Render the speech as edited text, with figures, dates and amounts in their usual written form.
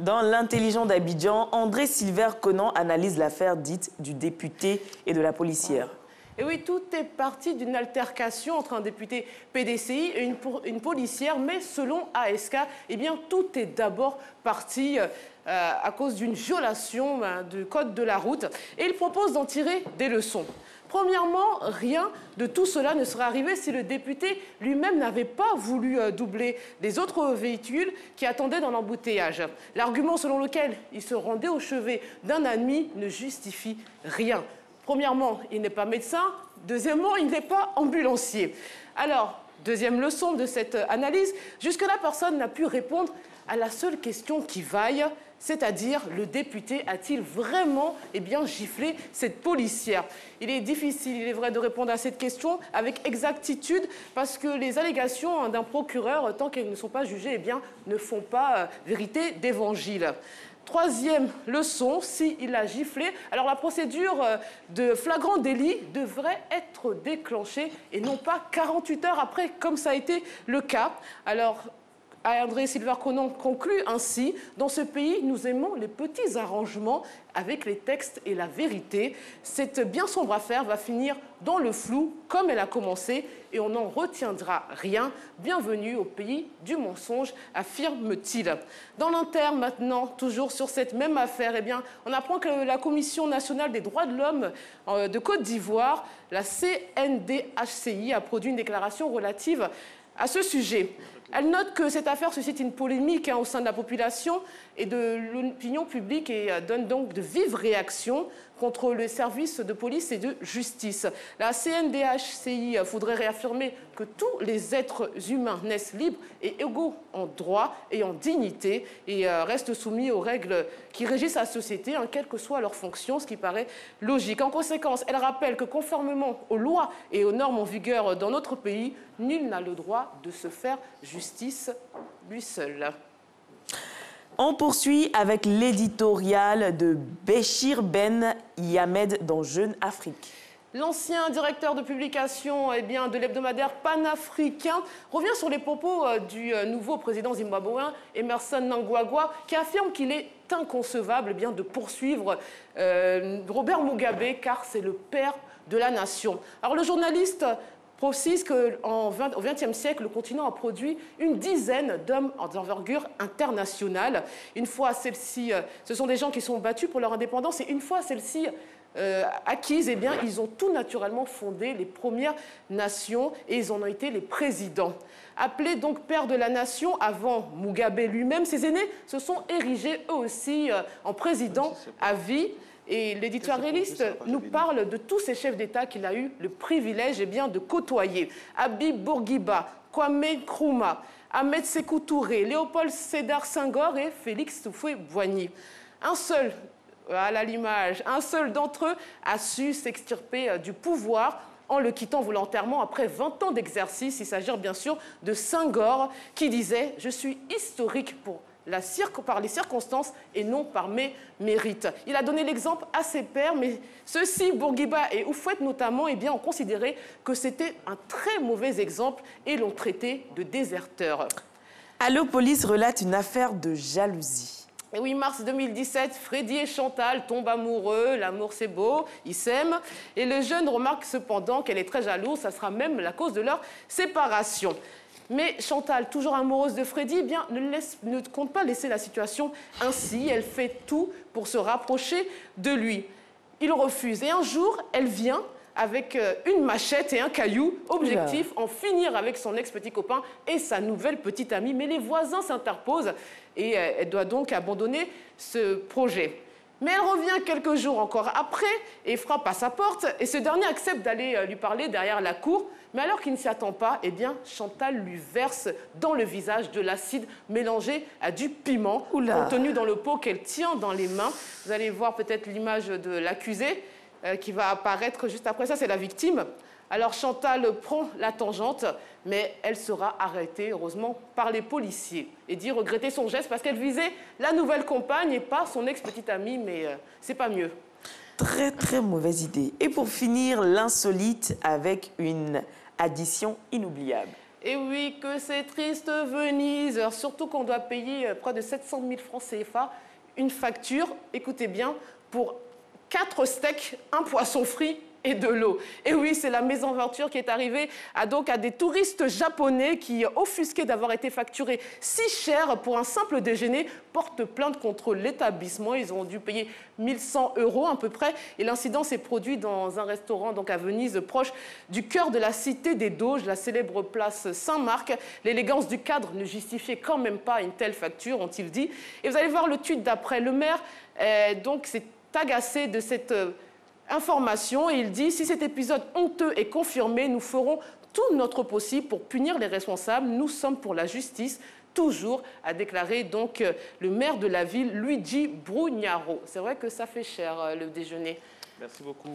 Dans l'intelligent d'Abidjan, André Silver Conan analyse l'affaire dite du député et de la policière. Et oui, tout est parti d'une altercation entre un député PDCI et une policière, mais selon ASK, eh bien, tout est d'abord parti à cause d'une violation du code de la route. Et il propose d'en tirer des leçons. Premièrement, rien de tout cela ne serait arrivé si le député lui-même n'avait pas voulu doubler les autres véhicules qui attendaient dans l'embouteillage. L'argument selon lequel il se rendait au chevet d'un ami ne justifie rien. Premièrement, il n'est pas médecin. Deuxièmement, il n'est pas ambulancier. Alors, deuxième leçon de cette analyse, jusque-là, personne n'a pu répondre à la seule question qui vaille, c'est-à-dire le député a-t-il vraiment giflé cette policière? Il est difficile, il est vrai, de répondre à cette question avec exactitude parce que les allégations d'un procureur, tant qu'elles ne sont pas jugées, ne font pas vérité d'évangile. Troisième leçon, s'il a giflé, alors la procédure de flagrant délit devrait être déclenchée et non pas 48 heures après, comme ça a été le cas. Alors, André Silver Conan conclut ainsi: dans ce pays, nous aimons les petits arrangements avec les textes et la vérité. Cette bien sombre affaire va finir dans le flou, comme elle a commencé, et on n'en retiendra rien. Bienvenue au pays du mensonge, affirme-t-il. Dans l'Inter, maintenant, toujours sur cette même affaire, on apprend que la Commission nationale des droits de l'homme de Côte d'Ivoire, la CNDHCI, a produit une déclaration relative à ce sujet. Elle note que cette affaire suscite une polémique au sein de la population et de l'opinion publique et donne donc de vives réactions contre les services de police et de justice. La CNDHCI voudrait réaffirmer que tous les êtres humains naissent libres et égaux en droit et en dignité et restent soumis aux règles qui régissent la société, quelle que soit leur fonction, ce qui paraît logique. En conséquence, elle rappelle que conformément aux lois et aux normes en vigueur dans notre pays, nul n'a le droit de se faire justice lui seul. On poursuit avec l'éditorial de Béchir Ben Yamed dans Jeune Afrique. L'ancien directeur de publication de l'hebdomadaire panafricain revient sur les propos du nouveau président zimbabwéen Emmerson Mnangagwa qui affirme qu'il est inconcevable de poursuivre Robert Mugabe car c'est le père de la nation. Alors le journaliste précise qu'au XXe siècle, le continent a produit une dizaine d'hommes d'envergure internationale. Une fois celle-ci, ce sont des gens qui sont battus pour leur indépendance et une fois celle-ci acquises, ils ont tout naturellement fondé les Premières Nations et ils en ont été les présidents. Appelés donc pères de la nation avant Mugabe lui-même, ses aînés se sont érigés eux aussi en présidents à vie. Et l'éditorialiste nous parle de tous ces chefs d'État qu'il a eu le privilège de côtoyer. Habib Bourguiba, Kwame Nkrumah, Ahmed Sékou Touré, Léopold Sédar Senghor et Félix Houphouët-Boigny. Un seul d'entre eux a su s'extirper du pouvoir en le quittant volontairement après 20 ans d'exercice. Il s'agit bien sûr de Senghor qui disait « Je suis historique par les circonstances et non par mes mérites ». Il a donné l'exemple à ses pairs, mais ceux-ci, Bourguiba et Houphouët notamment, ont considéré que c'était un très mauvais exemple et l'ont traité de déserteur. Allo Police relate une affaire de jalousie. Et oui, mars 2017, Freddy et Chantal tombent amoureux, l'amour c'est beau, ils s'aiment. Et le jeune remarque cependant qu'elle est très jalouse, ça sera même la cause de leur séparation. Mais Chantal, toujours amoureuse de Freddy, ne compte pas laisser la situation ainsi. Elle fait tout pour se rapprocher de lui. Il refuse. Et un jour, elle vient avec une machette et un caillou. Objectif, en finir avec son ex-petit copain et sa nouvelle petite amie. Mais les voisins s'interposent et elle doit donc abandonner ce projet. Mais elle revient quelques jours encore après et frappe à sa porte. Et ce dernier accepte d'aller lui parler derrière la cour. Mais alors qu'il ne s'y attend pas, Chantal lui verse dans le visage de l'acide mélangé à du piment contenu dans le pot qu'elle tient dans les mains. Vous allez voir peut-être l'image de l'accusé qui va apparaître juste après ça, c'est la victime. Alors Chantal prend la tangente, mais elle sera arrêtée, heureusement, par les policiers et dit regretter son geste parce qu'elle visait la nouvelle compagne et pas son ex-petite amie, mais c'est pas mieux. Très, très mauvaise idée. Et pour finir, l'insolite avec une addition inoubliable. Et oui, que c'est triste Venise, alors, surtout qu'on doit payer près de 700 000 francs CFA, une facture, écoutez bien, pour 4 steaks, un poisson frit et de l'eau. Et oui, c'est la mésaventure qui est arrivée à des touristes japonais qui, offusqués d'avoir été facturés si cher pour un simple déjeuner, portent plainte contre l'établissement. Ils ont dû payer 1 100 € à peu près. Et l'incident s'est produit dans un restaurant à Venise, proche du cœur de la cité des Doges, la célèbre place Saint-Marc. L'élégance du cadre ne justifiait quand même pas une telle facture, ont-ils dit. Et vous allez voir le tweet d'après. Le maire s'est agacé de cette information et il dit « Si cet épisode honteux est confirmé, nous ferons tout notre possible pour punir les responsables. Nous sommes pour la justice. » Toujours, a déclaré le maire de la ville, Luigi Brugnaro. C'est vrai que ça fait cher le déjeuner. Merci beaucoup.